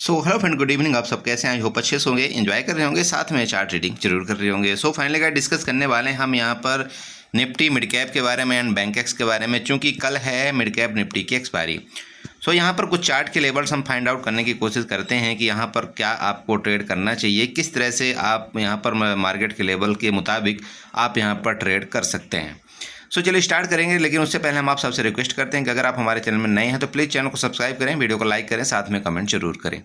So hello friend, good evening. आप सब कैसे हैं? आई होप अच्छे से होंगे, एंजॉय कर रहे होंगे, साथ में चार्ट रीडिंग जरूर कर रहे होंगे। सो फाइनली गाइस डिस्कस करने वाले हैं हम यहाँ पर निफ्टी मिड कैप के बारे में एंड बैंक एक्स के बारे में, चूंकि कल है मिड कैप निफ्टी की एक्सपायरी। सो यहाँ पर कुछ चार्ट के लेवल्स हम फाइंड आउट करने की कोशिश करते हैं कि यहाँ पर क्या आपको ट्रेड करना चाहिए, किस तरह से आप यहाँ पर मार्केट के लेवल के मुताबिक आप यहाँ पर ट्रेड कर सकते हैं। सो चलिए स्टार्ट करेंगे, लेकिन उससे पहले हम आप सबसे रिक्वेस्ट करते हैं कि अगर आप हमारे चैनल में नए हैं तो प्लीज़ चैनल को सब्सक्राइब करें, वीडियो को लाइक करें, साथ में कमेंट जरूर करें।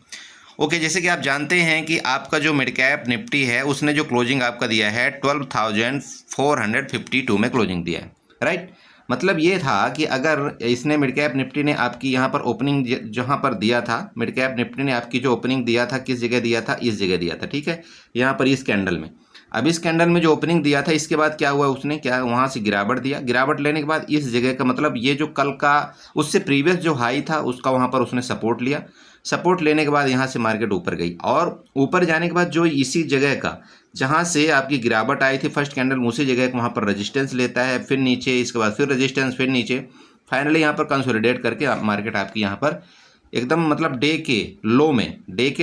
ओके, जैसे कि आप जानते हैं कि आपका जो मिड कैप निफ्टी है उसने जो क्लोजिंग आपका दिया है 12,452 में क्लोजिंग दिया है, राइट। मतलब ये था कि अगर इसने मिड कैप निफ्टी ने आपकी यहाँ पर ओपनिंग जहाँ पर दिया था, मिड कैप निफ्टी ने आपकी जो ओपनिंग दिया था किस जगह दिया था, इस जगह दिया था, ठीक है, यहाँ पर इस कैंडल में। अब इस कैंडल में जो ओपनिंग दिया था इसके बाद क्या हुआ, उसने क्या वहाँ से गिरावट दिया, गिरावट लेने के बाद इस जगह का मतलब ये जो कल का उससे प्रीवियस जो हाई था उसका वहाँ पर उसने सपोर्ट लिया। सपोर्ट लेने के बाद यहाँ से मार्केट ऊपर गई और ऊपर जाने के बाद जो इसी जगह का जहाँ से आपकी गिरावट आई थी फर्स्ट कैंडल, उसी जगह वहाँ पर रेजिस्टेंस लेता है, फिर नीचे, इसके बाद फिर रेजिस्टेंस, फिर नीचे, फाइनली यहाँ पर कंसोलिडेट करके मार्केट आपकी यहाँ पर एकदम मतलब डे के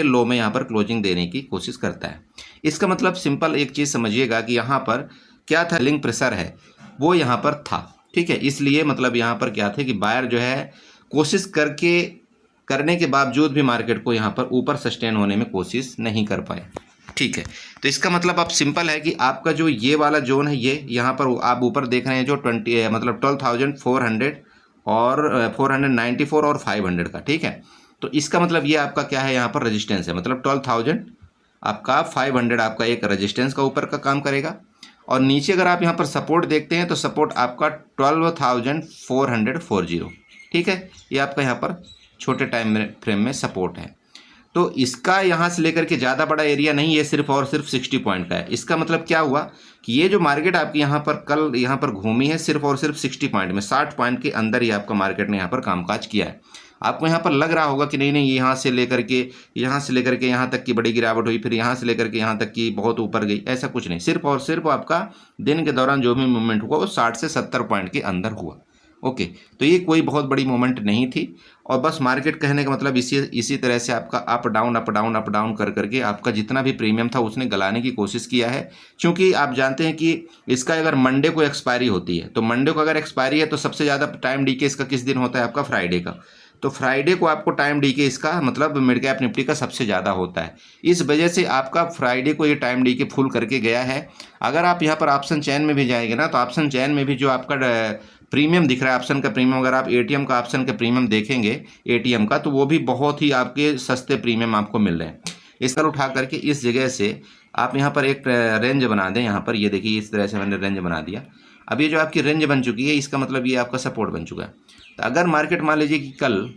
लो में यहाँ पर क्लोजिंग देने की कोशिश करता है। इसका मतलब सिंपल एक चीज़ समझिएगा कि यहाँ पर क्या था, सेलिंग प्रेशर है वो यहाँ पर था, ठीक है। इसलिए मतलब यहाँ पर क्या थे कि बायर जो है कोशिश करने के बावजूद भी मार्केट को यहाँ पर ऊपर सस्टेन होने में कोशिश नहीं कर पाए, ठीक है। तो इसका मतलब अब सिंपल है कि आपका जो ये वाला जोन है, ये यहाँ पर आप ऊपर देख रहे हैं जो 12,400 और 494 और 500 का, ठीक है। तो इसका मतलब ये आपका क्या है, यहाँ पर रेजिस्टेंस है, मतलब 12,000 आपका 500 आपका एक रेजिस्टेंस का ऊपर का काम करेगा। और नीचे अगर आप यहाँ पर सपोर्ट देखते हैं तो सपोर्ट आपका 12,440, ठीक है। ये आपका यहाँ पर छोटे टाइम फ्रेम में सपोर्ट है। तो इसका यहाँ से लेकर के ज़्यादा बड़ा एरिया नहीं, ये सिर्फ और सिर्फ 60 पॉइंट का है। इसका मतलब क्या हुआ कि ये जो मार्केट आपकी यहाँ पर कल यहाँ पर घूमी है सिर्फ और सिर्फ 60 पॉइंट में, 60 पॉइंट के अंदर ही आपका मार्केट ने यहाँ पर कामकाज किया है। आपको यहाँ पर लग रहा होगा कि नहीं यहाँ से लेकर के यहाँ तक की बड़ी गिरावट हुई, फिर यहाँ से लेकर के यहाँ तक की बहुत ऊपर गई, ऐसा कुछ नहीं। सिर्फ और सिर्फ आपका दिन के दौरान जो भी मूवमेंट हुआ वो 60 से 70 पॉइंट के अंदर हुआ। ओके, तो ये कोई बहुत बड़ी मूवमेंट नहीं थी। और बस मार्केट कहने का मतलब इसी तरह से आपका अप डाउन कर करके आपका जितना भी प्रीमियम था उसने गलाने की कोशिश किया है। क्योंकि आप जानते हैं कि इसका अगर मंडे को एक्सपायरी होती है, तो मंडे को अगर एक्सपायरी है तो सबसे ज़्यादा टाइम डीके इसका किस दिन होता है, आपका फ्राइडे का। तो फ्राइडे को आपको टाइम डीके इसका मतलब मिड कैप निफ्टी का सबसे ज़्यादा होता है। इस वजह से आपका फ्राइडे को ये टाइम डीके फुल करके गया है। अगर आप यहाँ पर ऑप्शन चैन में भी जाएंगे ना, तो ऑप्शन चैन में भी जो आपका प्रीमियम दिख रहा है, ऑप्शन का प्रीमियम, अगर आप एटीएम का ऑप्शन का प्रीमियम देखेंगे एटीएम का, तो वो भी बहुत ही आपके सस्ते प्रीमियम आपको मिल रहे हैं। इसका उठा करके इस जगह से आप यहाँ पर एक रेंज बना दें। यहाँ पर ये देखिए इस तरह से मैंने रेंज बना दिया। अब ये जो आपकी रेंज बन चुकी है इसका मतलब ये आपका सपोर्ट बन चुका है। तो अगर मार्केट मान लीजिए कि कल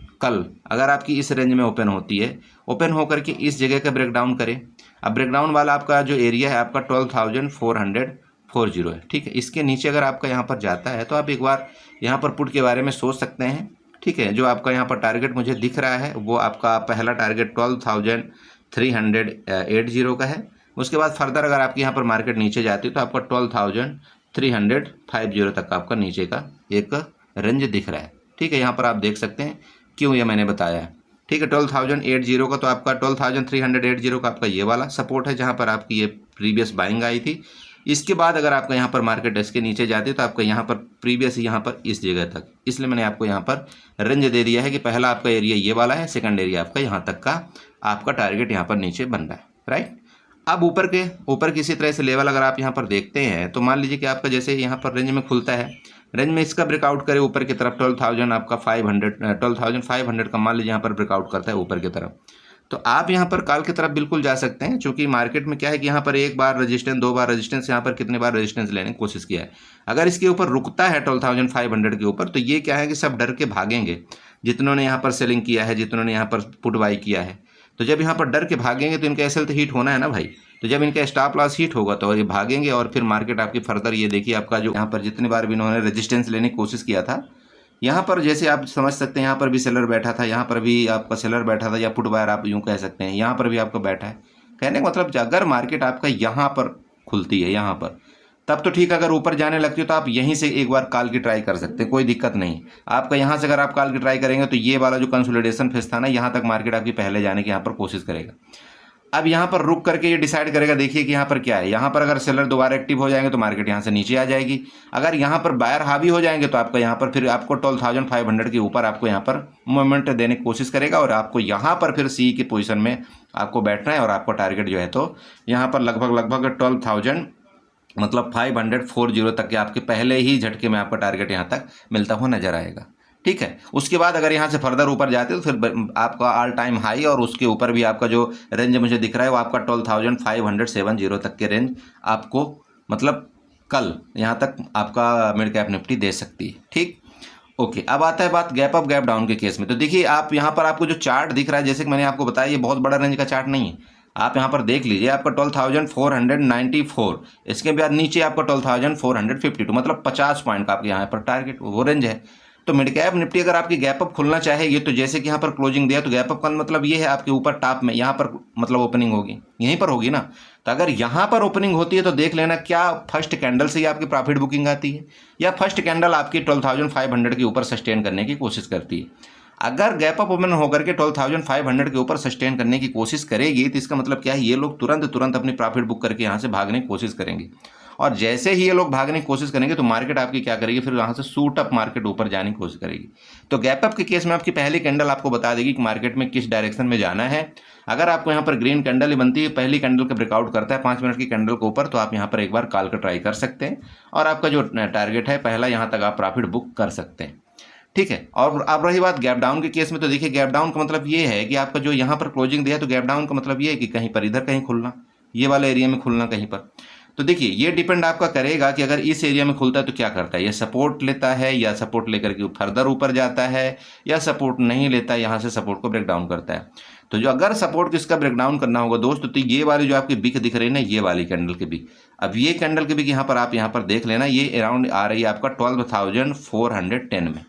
अगर आपकी इस रेंज में ओपन होती है, ओपन होकर के इस जगह का ब्रेकडाउन करें। अब ब्रेकडाउन वाला आपका जो एरिया है आपका 12,440 है, ठीक है। इसके नीचे अगर आपका यहाँ पर जाता है तो आप एक बार यहाँ पर पुट के बारे में सोच सकते हैं, ठीक है। जो आपका यहाँ पर टारगेट मुझे दिख रहा है वो आपका पहला टारगेट 12,380 का है। उसके बाद फर्दर अगर आपकी यहाँ पर मार्केट नीचे जाती है तो आपका 12,350 तक आपका नीचे का एक रेंज दिख रहा है, ठीक है। यहाँ पर आप देख सकते हैं क्यों ये मैंने बताया है, ठीक है। 12,080 का तो आपका 12,380 का आपका ये वाला सपोर्ट है जहाँ पर आपकी ये प्रीवियस बाइंग आई थी। इसके बाद अगर आपका यहाँ पर मार्केट इसके नीचे जाती है तो आपका यहाँ पर प्रीवियस यहाँ पर इस जगह तक, इसलिए मैंने आपको यहाँ पर रेंज दे दिया है कि पहला आपका एरिया ये वाला है, सेकंड एरिया आपका यहाँ तक का आपका टारगेट यहाँ पर नीचे बन रहा है, राइट। अब ऊपर किसी तरह से लेवल अगर आप यहाँ पर देखते हैं तो मान लीजिए कि आपका जैसे यहाँ पर रेंज में खुलता है, रेंज में इसका ब्रेकआउट करे ऊपर की तरफ 12,500 का मान लीजिए यहाँ पर ब्रेकआउट करता है ऊपर की तरफ, तो आप यहाँ पर कॉल की तरफ बिल्कुल जा सकते हैं। क्योंकि मार्केट में क्या है कि यहाँ पर एक बार रेजिस्टेंस, दो बार रेजिस्टेंस, यहाँ पर कितने बार रेजिस्टेंस लेने की कोशिश किया है। अगर इसके ऊपर रुकता है 12,500 के ऊपर तो ये क्या है कि सब डर के भागेंगे, जितनों यहाँ पर सेलिंग किया है, जितनों ने यहाँ पर पुट बाई किया है। तो जब यहाँ पर डर के भागेंगे तो इनका एसएल तो हीट होना है ना भाई। तो जब इनका स्टॉप लॉस हीट होगा तो ये भागेंगे और फिर मार्केट आपकी फर्दर, ये देखिए आपका जो यहाँ पर जितनी बार भी इन्होंने रेजिस्टेंस लेने की कोशिश किया था, यहाँ पर जैसे आप समझ सकते हैं यहाँ पर भी सेलर बैठा था, यहाँ पर भी आपका सेलर बैठा था, या पुट बायर आप यूँ कह सकते हैं, यहाँ पर भी आपका बैठा है। कहने का मतलब अगर मार्केट आपका यहाँ पर खुलती है, यहाँ पर तब तो ठीक, अगर ऊपर जाने लगती हो तो आप यहीं से एक बार कॉल की ट्राई कर सकते हैं, कोई दिक्कत नहीं। आपका यहाँ से अगर आप कॉल की ट्राई करेंगे तो ये वाला जो कंसोलिडेशन फेज था ना, यहाँ तक मार्केट आपकी पहले जाने की यहाँ पर कोशिश करेगा। अब यहाँ पर रुक करके ये डिसाइड करेगा, देखिए कि यहाँ पर क्या है। यहाँ पर अगर सेलर दोबारा एक्टिव हो जाएंगे तो मार्केट यहाँ से नीचे आ जाएगी। अगर यहाँ पर बायर हावी हो जाएंगे तो आपका यहाँ पर फिर आपको 12,500 के ऊपर आपको यहाँ पर मूवमेंट देने की कोशिश करेगा, और आपको यहाँ पर फिर सी की पोजीशन में आपको बैठना है। और आपका टारगेट जो है तो यहाँ पर लगभग 12,000 मतलब 540 तक के आपके पहले ही झटके में आपका टारगेट यहाँ तक मिलता हुआ नजर आएगा। ठीक है, उसके बाद अगर यहाँ से फर्दर ऊपर जाते तो फिर आपका ऑल टाइम हाई और उसके ऊपर भी आपका जो रेंज मुझे दिख रहा है वो आपका 12,570 तक के रेंज आपको मतलब कल यहाँ तक आपका मिड कैप निफ्टी दे सकती है। ठीक, ओके। अब आता है बात गैप अप गैप डाउन के केस में। तो देखिए आप यहाँ पर आपको जो चार्ट दिख रहा है, जैसे कि मैंने आपको बताया, ये बहुत बड़ा रेंज का चार्ट नहीं है। आप यहाँ पर देख लीजिए, आपका 12,494, इसके बाद नीचे आपका 12,452, मतलब 50 पॉइंट का आपके यहाँ पर टारगेट वो रेंज है। तो मिड कैप निफ्टी अगर आपकी गैप अप खुलना चाहेगी तो जैसे कि यहाँ पर क्लोजिंग दिया, तो गैप अप का मतलब ये है आपके ऊपर टॉप में यहाँ पर मतलब ओपनिंग होगी, यहीं पर होगी ना। तो अगर यहाँ पर ओपनिंग होती है तो देख लेना क्या फर्स्ट कैंडल से ही आपकी प्रॉफिट बुकिंग आती है, या फर्स्ट कैंडल आपकी 12,500 के ऊपर सस्टेन करने की कोशिश करती है। अगर गैप अप ओपन होकर के 12,500 के ऊपर सस्टेन करने की कोशिश करेगी तो इसका मतलब क्या है, ये लोग तुरंत अपनी प्रॉफिट बुक करके यहाँ से भागने की कोशिश करेंगे। और जैसे ही ये लोग भागने की कोशिश करेंगे तो मार्केट आपकी क्या करेगी, फिर यहाँ से शूट अप मार्केट ऊपर जाने की कोशिश करेगी। तो गैप अप के केस में आपकी पहली कैंडल आपको बता देगी कि मार्केट में किस डायरेक्शन में जाना है। अगर आपको यहाँ पर ग्रीन कैंडल ही बनती है, पहली कैंडल का ब्रेकआउट करता है 5 मिनट की कैंडल के ऊपर, तो आप यहाँ पर एक बार कॉल का ट्राई कर सकते हैं और आपका जो टारगेट है पहला, यहाँ तक आप प्रॉफिट बुक कर सकते हैं। ठीक है। और अब रही बात गैप डाउन के केस में, तो देखिए गैप डाउन का मतलब ये है कि आपका जो यहाँ पर क्लोजिंग दिया, तो गैप डाउन का मतलब ये है कि कहीं पर इधर कहीं खुलना, ये वाला एरिया में खुलना कहीं पर। तो देखिए ये डिपेंड आपका करेगा कि अगर इस एरिया में खुलता है तो क्या करता है, ये सपोर्ट लेता है या सपोर्ट लेकर के फर्दर ऊपर जाता है, या सपोर्ट नहीं लेता है, यहाँ से सपोर्ट को ब्रेक डाउन करता है। तो जो अगर सपोर्ट किसका ब्रेक डाउन करना होगा दोस्तों, तो ये वाली जो आपकी बिक दिख रही है ना, ये वाली कैंडल की बिक, अब ये कैंडल की बिक आप यहाँ पर देख लेना, ये अराउंड आ रही है आपका 12,410 में।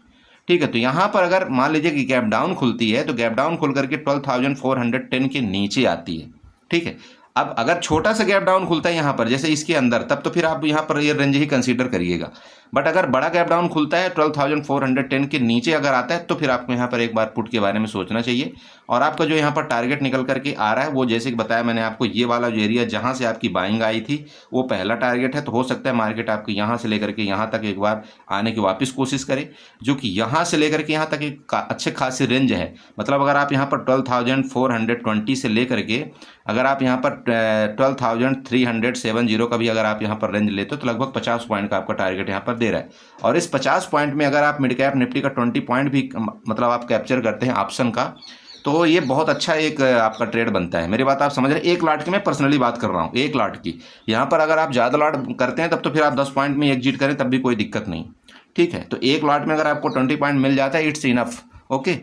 ठीक है, तो यहाँ पर अगर मान लीजिए कि गैप डाउन खुलती है तो गैप डाउन खुल करके 12,410 के नीचे आती है। ठीक है, अब अगर छोटा सा गैप डाउन खुलता है यहाँ पर जैसे इसके अंदर, तब तो फिर आप यहाँ पर ये रेंज ही कंसीडर करिएगा। बट अगर बड़ा गैप डाउन खुलता है 12,410 के नीचे अगर आता है तो फिर आपको यहाँ पर एक बार पुट के बारे में सोचना चाहिए। और आपका जो यहाँ पर टारगेट निकल करके आ रहा है वो जैसे कि बताया मैंने आपको, ये वाला जो एरिया जहाँ से आपकी बाइंग आई थी वो पहला टारगेट है। तो हो सकता है मार्केट आपको यहाँ से लेकर के यहाँ तक एक बार आने की वापस कोशिश करे, जो कि यहाँ से लेकर के यहाँ तक एक अच्छे खासी रेंज है। मतलब अगर आप यहाँ पर 12,420 से लेकर के अगर आप यहाँ पर 12,370 का भी अगर आप यहाँ पर रेंज लेते हो तो लगभग 50 पॉइंट का आपका टारगेट यहाँ पर दे रहा है। और इस 50 पॉइंट में अगर आप मिड कैप निफ्टी का 20 पॉइंट भी मतलब आप कैप्चर करते हैं ऑप्शन का, तो ये बहुत अच्छा एक आपका ट्रेड बनता है। मेरी बात आप समझ रहे हैं, एक लॉट की मैं पर्सनली बात कर रहा हूँ, एक लॉट की। यहाँ पर अगर आप ज़्यादा लॉट करते हैं तब तो फिर आप 10 पॉइंट में एग्जिट करें तब भी कोई दिक्कत नहीं। ठीक है, तो एक लॉट में अगर आपको 20 पॉइंट मिल जाता है इट्स इनफ। ओके,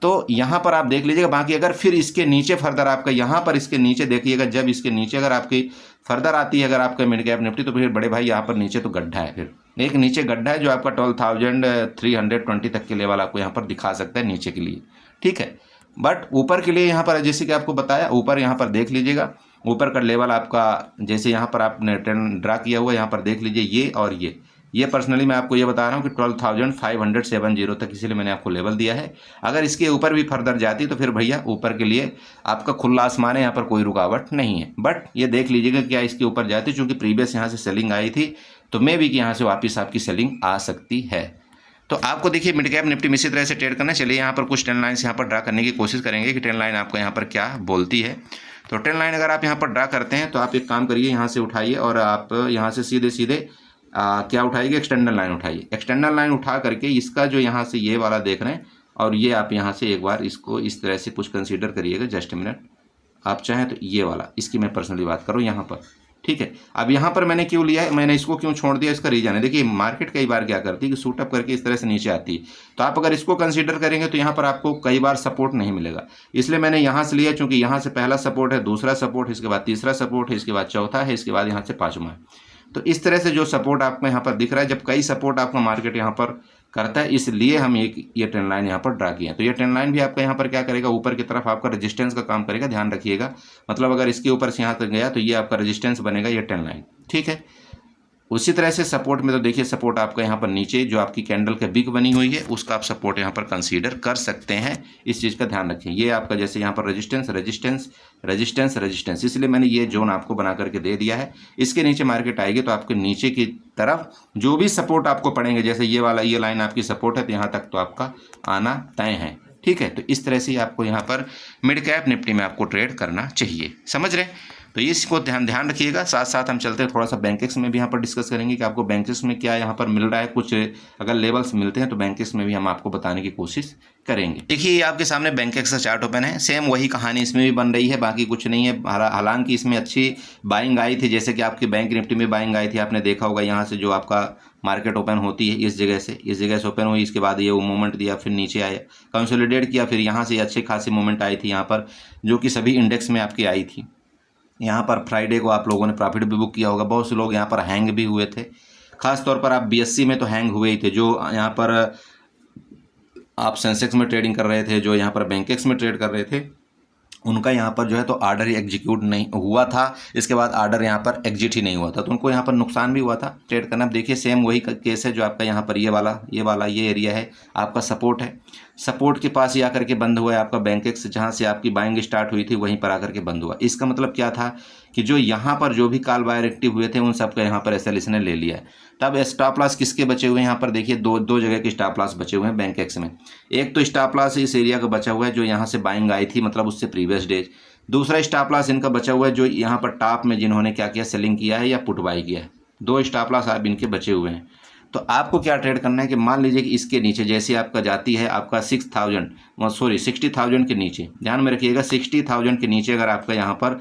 तो यहाँ पर आप देख लीजिएगा। बाकी अगर फिर इसके नीचे फर्दर आपका यहाँ पर इसके नीचे देखिएगा, जब इसके नीचे अगर आपकी फर्दर आती है अगर आपका मिड कैप निफ्टी, तो फिर बड़े भाई यहाँ पर नीचे तो गड्ढा है, फिर एक नीचे गड्ढा है जो आपका 12,320 तक के लेवल आपको यहाँ पर दिखा सकता है नीचे के लिए। ठीक है, बट ऊपर के लिए यहाँ पर जैसे कि आपको बताया, ऊपर यहाँ पर देख लीजिएगा, ऊपर का लेवल आपका जैसे यहाँ पर आपने ट्रेंड ड्रा किया हुआ यहाँ पर देख लीजिए, ये और ये पर्सनली मैं आपको ये बता रहा हूँ कि 12,570 तक, इसीलिए मैंने आपको लेवल दिया है। अगर इसके ऊपर भी फर्दर जाती तो फिर भैया ऊपर के लिए आपका खुला आसमान है, यहाँ पर कोई रुकावट नहीं है। बट ये देख लीजिएगा क्या इसके ऊपर जाती, चूँकि प्रीवियस यहाँ से सेलिंग आई थी तो मे भी कि यहाँ से वापस आपकी सेलिंग आ सकती है। तो आपको देखिए मिड कैप निफ्टी में इसी तरह से ट्रेड करना। चलिए यहाँ पर कुछ ट्रेंड लाइन्स यहाँ पर ड्रा करने की कोशिश करेंगे कि ट्रेंड लाइन आपको यहाँ पर क्या बोलती है। तो ट्रेंड लाइन अगर आप यहाँ पर ड्रा करते हैं तो आप एक काम करिए, यहाँ से उठाइए और आप यहाँ से सीधे क्या उठाइए, एक्सटेंडर लाइन उठाइए। एक्सटेंडर लाइन उठा करके इसका जो यहाँ से ये वाला देख रहे हैं और ये आप यहाँ से एक बार इसको इस तरह से कुछ कंसीडर करिएगा। जस्ट मिनट, आप चाहें तो ये वाला, इसकी मैं पर्सनली बात करूँ यहाँ पर। ठीक है, अब यहाँ पर मैंने क्यों लिया है, मैंने इसको क्यों छोड़ दिया, इसका रीजन है। देखिए मार्केट कई बार क्या करती है कि शूट अप करके इस तरह से नीचे आती है, तो आप अगर इसको कंसीडर करेंगे तो यहाँ पर आपको कई बार सपोर्ट नहीं मिलेगा। इसलिए मैंने यहाँ से लिया, चूंकि यहाँ से पहला सपोर्ट है, दूसरा सपोर्ट है, इसके बाद तीसरा सपोर्ट है, इसके बाद चौथा है, इसके बाद यहाँ से पाँचवा है। तो इस तरह से जो सपोर्ट आपको यहाँ पर दिख रहा है, जब कई सपोर्ट आपका मार्केट यहाँ पर करता है, इसलिए हम ये ट्रेंड लाइन यहाँ पर ड्रा किए हैं। तो ये ट्रेंड लाइन भी आपका यहाँ पर क्या करेगा, ऊपर की तरफ आपका रेजिस्टेंस का काम करेगा, ध्यान रखिएगा। मतलब अगर इसके ऊपर से यहाँ तक गया तो ये आपका रेजिस्टेंस बनेगा ये ट्रेंड लाइन। ठीक है, उसी तरह से सपोर्ट में तो देखिए सपोर्ट आपका यहाँ पर नीचे जो आपकी कैंडल के बिग बनी हुई है उसका आप सपोर्ट यहाँ पर कंसीडर कर सकते हैं। इस चीज़ का ध्यान रखें। ये आपका जैसे यहाँ पर रेजिस्टेंस रेजिस्टेंस रेजिस्टेंस रेजिस्टेंस, इसलिए मैंने ये जोन आपको बना करके दे दिया है। इसके नीचे मार्केट आएगी तो आपके नीचे की तरफ जो भी सपोर्ट आपको पड़ेंगे, जैसे ये वाला ये लाइन आपकी सपोर्ट है तो यहाँ तक तो आपका आना तय है। ठीक है, तो इस तरह से आपको यहाँ पर मिड कैप निफ्टी में आपको ट्रेड करना चाहिए। समझ रहे? तो इसको ध्यान रखिएगा। साथ साथ हम चलते हैं थोड़ा सा बैंकेक्स में भी यहाँ पर डिस्कस करेंगे कि आपको बैंकेक्स में क्या यहाँ पर मिल रहा है। कुछ अगर लेवल्स मिलते हैं तो बैंकेक्स में भी हम आपको बताने की कोशिश करेंगे। देखिए ये आपके सामने बैंकेक्स का चार्ट ओपन है। सेम वही कहानी इसमें भी बन रही है, बाकी कुछ नहीं है। हालांकि इसमें अच्छी बाइंग आई थी, जैसे कि आपकी बैंक निफ्टी में बाइंग आई थी, आपने देखा होगा। यहाँ से जो आपका मार्केट ओपन होती है इस जगह से ओपन हुई, इसके बाद ये वो मूवमेंट दिया, फिर नीचे आया, कंसोलिडेट किया, फिर यहाँ से अच्छी खासी मूवमेंट आई थी यहाँ पर, जो कि सभी इंडेक्स में आपकी आई थी। यहाँ पर फ्राइडे को आप लोगों ने प्रॉफिट भी बुक किया होगा। बहुत से लोग यहाँ पर हैंग भी हुए थे, खास तौर पर आप BSE में तो हैंग हुए ही थे। जो यहाँ पर आप सेंसेक्स में ट्रेडिंग कर रहे थे, जो यहाँ पर बैंकेक्स में ट्रेड कर रहे थे, उनका यहाँ पर जो है तो आर्डर ही एग्जीक्यूट नहीं हुआ था। इसके बाद आर्डर यहाँ पर एग्जिट ही नहीं हुआ था, तो उनको यहाँ पर नुकसान भी हुआ था ट्रेड करना। देखिए सेम वही केस है जो आपका यहाँ पर ये एरिया है, आपका सपोर्ट है। सपोर्ट के पास ही आकर के बंद हुआ है आपका बैंकेक्स, जहाँ से आपकी बाइंग स्टार्ट हुई थी वहीं पर आकर के बंद हुआ। इसका मतलब क्या था कि जो यहाँ पर जो भी कॉल बायर एक्टिव हुए थे उन सबका यहाँ पर SL इसने ले लिया है। तब स्टॉप लॉस किसके बचे हुए हैं? यहाँ पर देखिए दो जगह के स्टॉप लॉस बचे हुए हैं बैंकेक्स में। एक तो स्टॉप लॉस इस एरिया का बचा हुआ है जो यहाँ से बाइंग आई थी, मतलब उससे प्रीवियस डेज। दूसरा स्टॉप लॉस इनका बचा हुआ है जो यहाँ पर टॉप में जिन्होंने क्या किया, सेलिंग किया है या पुट बाई किया है। 2 स्टॉप लॉस आप इनके बचे हुए हैं। तो आपको क्या ट्रेड करना है कि मान लीजिए कि इसके नीचे जैसे आपका जाती है आपका 60,000 के नीचे, ध्यान में रखिएगा 60,000 के नीचे अगर आपका यहाँ पर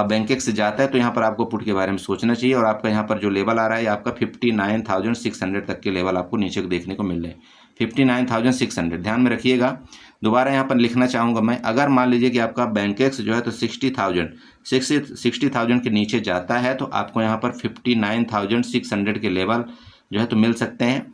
बैंकेक्स से जाता है तो यहाँ पर आपको पुट के बारे में सोचना चाहिए। और आपका यहाँ पर जो लेवल आ रहा है आपका 59,600 तक के लेवल आपको नीचे देखने को मिल रहे हैं। 59,600 ध्यान में रखिएगा। दोबारा यहाँ पर लिखना चाहूँगा मैं, अगर मान लीजिए कि आपका बैंकेक्स जो है तो 60,000 के नीचे जाता है तो आपको यहाँ पर 59,600 के लेवल जो है तो मिल सकते हैं।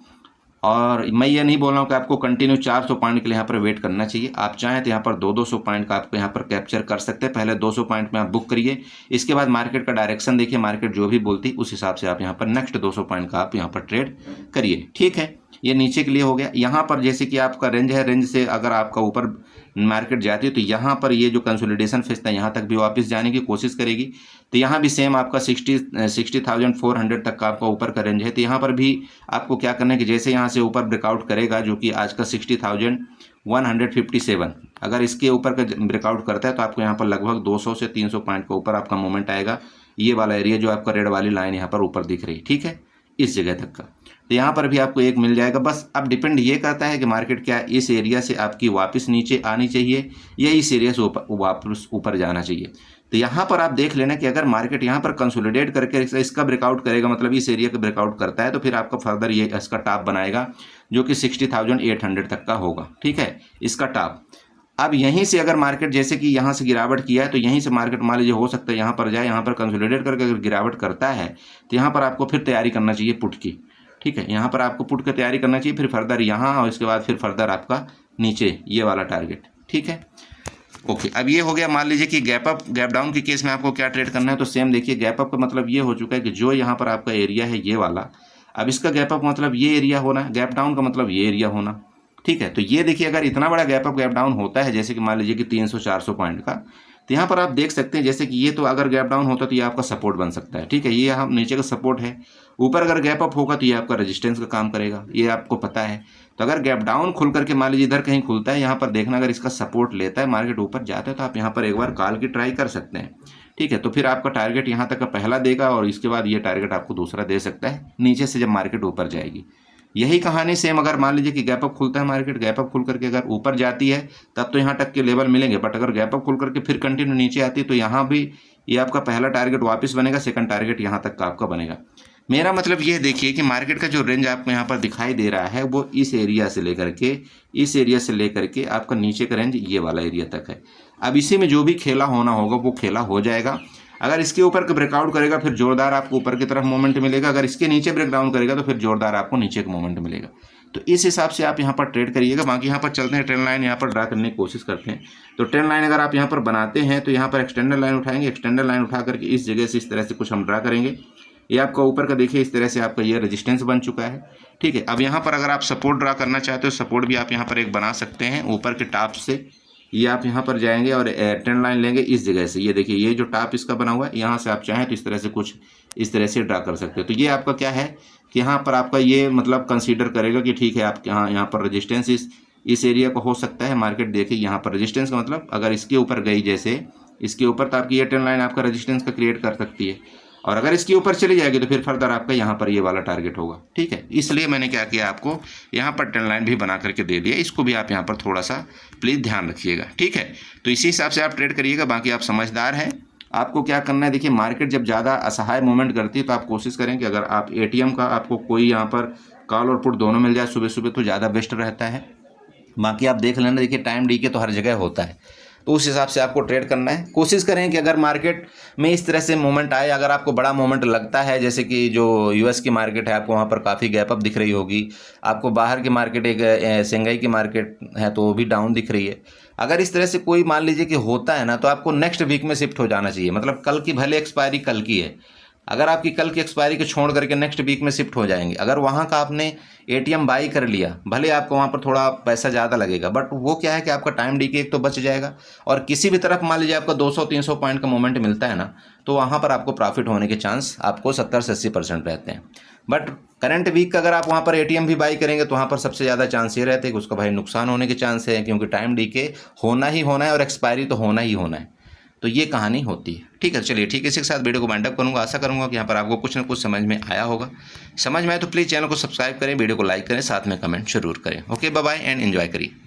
और मैं ये नहीं बोल रहा हूँ कि आपको कंटिन्यू 400 पॉइंट के लिए यहाँ पर वेट करना चाहिए। आप चाहें तो यहाँ पर 200 पॉइंट का आपको यहाँ पर कैप्चर कर सकते हैं। पहले 200 पॉइंट में आप बुक करिए, इसके बाद मार्केट का डायरेक्शन देखिए, मार्केट जो भी बोलती उस हिसाब से आप यहाँ पर नेक्स्ट 200 पॉइंट का आप यहाँ पर ट्रेड करिए। ठीक है, ये नीचे के लिए हो गया। यहाँ पर जैसे कि आपका रेंज है, रेंज से अगर आपका ऊपर मार्केट जाती है तो यहाँ पर ये जो कंसोलिडेशन फेज था यहाँ तक भी वापस जाने की कोशिश करेगी। तो यहाँ भी सेम आपका 60,400 तक का आपका ऊपर का रेंज है। तो यहाँ पर भी आपको क्या करना है कि जैसे यहाँ से ऊपर ब्रेकआउट करेगा, जो कि आज का 60,157, अगर इसके ऊपर का ब्रेकआउट करता है तो आपको यहाँ पर लगभग 200 से 300 पॉइंट के ऊपर आपका मूवमेंट आएगा। ये वाला एरिया जो आपका रेड वाली लाइन यहाँ पर ऊपर दिख रही है, ठीक है, इस जगह तक का। तो यहाँ पर भी आपको एक मिल जाएगा। बस अब डिपेंड ये करता है कि मार्केट क्या इस एरिया से आपकी वापस नीचे आनी चाहिए या इस एरिया से वापस ऊपर जाना चाहिए। तो यहाँ पर आप देख लेना कि अगर मार्केट यहाँ पर कंसोलिडेट करके इसका ब्रेकआउट करेगा, मतलब इस एरिया का ब्रेकआउट करता है, तो फिर आपका फर्दर ये इसका टॉप बनाएगा जो कि 60,800 तक का होगा। ठीक है, इसका टॉप। अब यहीं से अगर मार्केट जैसे कि यहाँ से गिरावट किया है तो यहीं से मार्केट मान लीजिए हो सकता है यहाँ पर जाए, यहाँ पर कंसोलिडेट करके अगर गिरावट करता है तो यहाँ पर आपको फिर तैयारी करना चाहिए पुट की। ठीक है, यहाँ पर आपको पुट की तैयारी करना चाहिए, फिर फर्दर यहाँ और इसके बाद फिर फर्दर आपका नीचे ये वाला टारगेट। ठीक है, ओके। अब ये हो गया, मान लीजिए कि गैप अप गैप डाउन के केस में आपको क्या ट्रेड करना है। तो सेम देखिए, गैप अप का मतलब ये हो चुका है कि जो यहाँ पर आपका एरिया है ये वाला, अब इसका गैप अप मतलब ये एरिया होना, गैप डाउन का मतलब ये एरिया होना। ठीक है, तो ये देखिए अगर इतना बड़ा गैप अप गैप डाउन होता है, जैसे कि मान लीजिए कि 300-400 पॉइंट का, तो यहाँ पर आप देख सकते हैं जैसे कि ये तो अगर गैप डाउन होता तो ये आपका सपोर्ट बन सकता है। ठीक है, ये यहाँ नीचे का सपोर्ट है। ऊपर अगर गैप अप होगा तो ये आपका रेजिस्टेंस का काम करेगा, ये आपको पता है। तो अगर गैप डाउन खुल करके मान लीजिए इधर कहीं खुलता है, यहाँ पर देखना अगर इसका सपोर्ट लेता है, मार्केट ऊपर जाता है, तो आप यहाँ पर एक बार कॉल की ट्राई कर सकते हैं। ठीक है, तो फिर आपका टारगेट यहाँ तक का पहला देगा और इसके बाद ये टारगेट आपको दूसरा दे सकता है नीचे से जब मार्केट ऊपर जाएगी। यही कहानी सेम अगर मान लीजिए कि गैप अप खुलता है, मार्केट गैप अप खुल करके अगर ऊपर जाती है तब तो यहाँ तक के लेवल मिलेंगे, बट अगर गैप अप खुल करके फिर कंटिन्यू नीचे आती है तो यहाँ भी ये आपका पहला टारगेट वापस बनेगा, सेकंड टारगेट यहाँ तक का आपका बनेगा। मेरा मतलब ये देखिए कि मार्केट का जो रेंज आपको यहाँ पर दिखाई दे रहा है वो इस एरिया से लेकर के आपका नीचे का रेंज ये वाला एरिया तक है। अब इसी में जो भी खेला होना होगा वो खेला हो जाएगा। अगर इसके ऊपर का ब्रेकआउट करेगा फिर जोरदार आपको ऊपर की तरफ मोमेंट मिलेगा, अगर इसके नीचे ब्रेक डाउन करेगा तो फिर जोरदार आपको नीचे का मोमेंट मिलेगा। तो इस हिसाब से आप यहाँ पर ट्रेड करिएगा। बाकी यहाँ पर चलते हैं, ट्रेंड लाइन यहाँ पर ड्रा करने की कोशिश करते हैं। तो ट्रेंड लाइन अगर आप यहाँ पर बनाते हैं तो यहाँ पर एक्सटेंडर लाइन उठाएंगे, एक्सटेंडर लाइन उठा करके इस जगह से इस तरह से कुछ हम ड्रा करेंगे। ये आपका ऊपर का देखिए इस तरह से आपका ये रेजिस्टेंस बन चुका है, ठीक है। अब यहाँ पर अगर आप सपोर्ट ड्रा करना चाहते हो, सपोर्ट भी आप यहाँ पर एक बना सकते हैं ऊपर के टॉप से। ये आप यहाँ पर जाएंगे और ट्रेंड लाइन लेंगे इस जगह से, ये देखिए ये जो टॉप इसका बना हुआ है, यहाँ से आप चाहें तो इस तरह से कुछ इस तरह से ड्रा कर सकते हो। तो ये आपका क्या है कि यहाँ पर आपका ये मतलब कंसीडर करेगा कि ठीक है आप यहाँ पर रेजिस्टेंस इस एरिया को हो सकता है। मार्केट देखिए यहाँ पर रेजिस्टेंस का मतलब अगर इसके ऊपर गई, जैसे इसके ऊपर, तो आपकी ये ट्रेंड लाइन आपका रेजिस्टेंस का क्रिएट कर सकती है, और अगर इसके ऊपर चली जाएगी तो फिर फर्दर आपका यहाँ पर ये वाला टारगेट होगा, ठीक है। इसलिए मैंने क्या किया, आपको यहाँ पर ट्रेंड लाइन भी बना करके दे दिया, इसको भी आप यहाँ पर थोड़ा सा प्लीज़ ध्यान रखिएगा, ठीक है। तो इसी हिसाब से आप ट्रेड करिएगा, बाकी आप समझदार हैं। आपको क्या करना है, देखिए मार्केट जब ज़्यादा असहाय मूवमेंट करती है तो आप कोशिश करें कि अगर आप ATM का आपको कोई यहाँ पर कॉल और पुट दोनों मिल जाए सुबह सुबह तो ज़्यादा बेस्ट रहता है। बाकी आप देख लेना, देखिए टाइम डी के तो हर जगह होता है, तो उस हिसाब से आपको ट्रेड करना है। कोशिश करें कि अगर मार्केट में इस तरह से मूवमेंट आए, अगर आपको बड़ा मूवमेंट लगता है, जैसे कि जो US की मार्केट है आपको वहाँ पर काफ़ी गैप अप दिख रही होगी, आपको बाहर की मार्केट एक शंघाई की मार्केट है तो वो भी डाउन दिख रही है, अगर इस तरह से कोई मान लीजिए कि होता है ना, तो आपको नेक्स्ट वीक में शिफ्ट हो जाना चाहिए। मतलब कल की भले एक्सपायरी कल की है, अगर आपकी कल की एक्सपायरी को छोड़ करके नेक्स्ट वीक में शिफ्ट हो जाएंगे, अगर वहाँ का आपने ATM बाई कर लिया, भले आपको वहाँ पर थोड़ा पैसा ज़्यादा लगेगा, बट वो क्या है कि आपका टाइम डी के एक तो बच जाएगा, और किसी भी तरफ मान लीजिए आपका 200-300 पॉइंट का मोमेंट मिलता है ना, तो वहाँ पर आपको प्रॉफिट होने के चांस आपको 70 से 80% रहते हैं। बट करंट वीक का अगर आप वहाँ पर ATM भी बाई करेंगे तो वहाँ पर सबसे ज़्यादा चांस ये रहते हैं कि उसका भाई नुकसान होने के चांस है, क्योंकि टाइम डी के होना ही होना है और एक्सपायरी तो होना ही होना है। तो ये कहानी होती है, ठीक है। चलिए ठीक है, इसी के साथ वीडियो को वाइंड अप करूँगा। आशा करूँगा कि यहाँ पर आपको कुछ ना कुछ समझ में आया होगा। समझ में आए तो प्लीज़ चैनल को सब्सक्राइब करें, वीडियो को लाइक करें, साथ में कमेंट जरूर करें। Okay, bye bye and enjoy करिए।